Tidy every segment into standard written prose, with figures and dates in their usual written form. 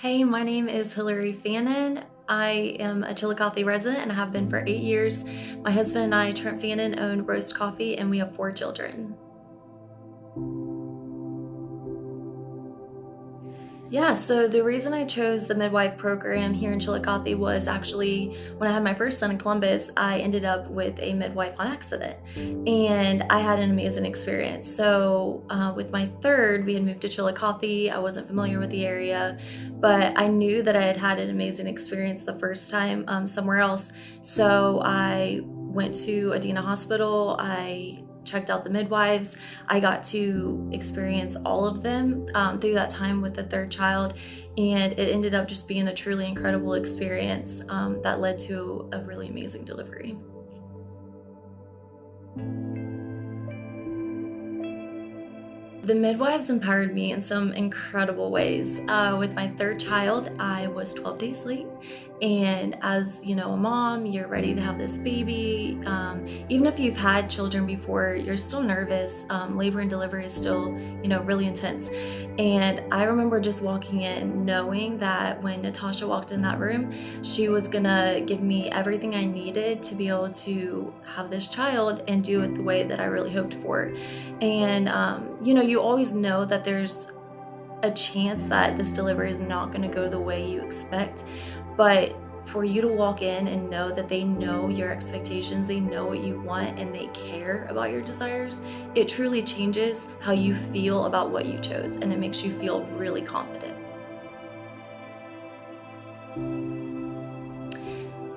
Hey, my name is Hillary Fannin. I am a Chillicothe resident and have been for 8 years. My husband and I, Trent Fannin, own Roast Coffee and we have 4 children. Yeah, so the reason I chose the midwife program here in Chillicothe was actually when I had my first son in Columbus, I ended up with a midwife on accident and I had an amazing experience. So with my third, we had moved to Chillicothe. I wasn't familiar with the area, but I knew that I had had an amazing experience the first time somewhere else. So I went to Adena Hospital. I checked out the midwives. I got to experience all of them through that time with the third child, and it ended up just being a truly incredible experience that led to a really amazing delivery. The midwives empowered me in some incredible ways. With my third child, I was 12 days late. And as you know, a mom, you're ready to have this baby. Even if you've had children before, you're still nervous. Labor and delivery is still, really intense. And I remember just walking in knowing that when Natasha walked in that room, she was gonna give me everything I needed to be able to have this child and do it the way that I really hoped for. And, you always know that there's a chance that this delivery is not going to go the way you expect, but for you to walk in and know that they know your expectations, they know what you want, and they care about your desires, it truly changes how you feel about what you chose, and it makes you feel really confident.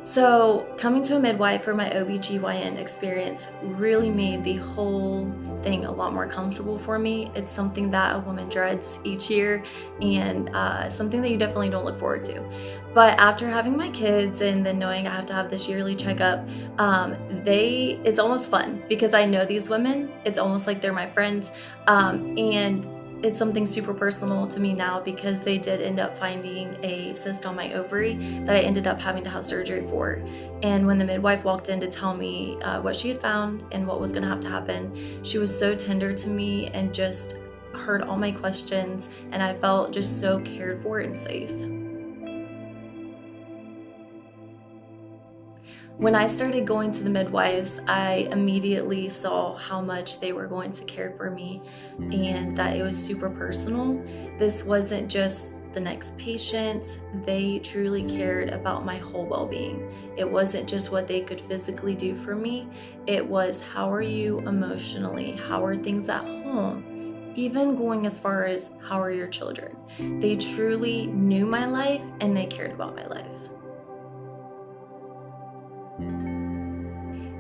So coming to a midwife for my OB/GYN experience really made the whole thing a lot more comfortable for me. It's something that a woman dreads each year and something that you definitely don't look forward to. But after having my kids and then knowing I have to have this yearly checkup, it's almost fun because I know these women. It's almost like they're my friends, and it's something super personal to me now because they did end up finding a cyst on my ovary that I ended up having to have surgery for. And when the midwife walked in to tell me what she had found and what was gonna have to happen, she was so tender to me and just heard all my questions, and I felt just so cared for and safe. When I started going to the midwives, I immediately saw how much they were going to care for me and that it was super personal. This wasn't just the next patient, they truly cared about my whole well-being. It wasn't just what they could physically do for me, it was how are you emotionally, how are things at home, even going as far as how are your children. They truly knew my life and they cared about my life.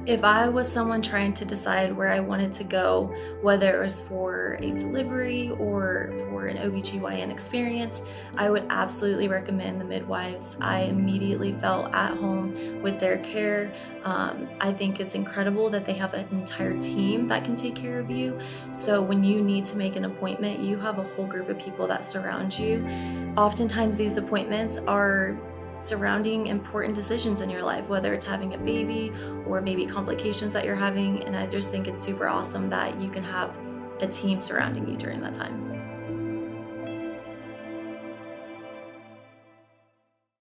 If I was someone trying to decide where I wanted to go, whether it was for a delivery or for an OB/GYN experience, I would absolutely recommend the midwives. I immediately felt at home with their care. I think it's incredible that they have an entire team that can take care of you. So when you need to make an appointment, you have a whole group of people that surround you. Oftentimes these appointments are surrounding important decisions in your life, whether it's having a baby or maybe complications that you're having, and I just think it's super awesome that you can have a team surrounding you during that time.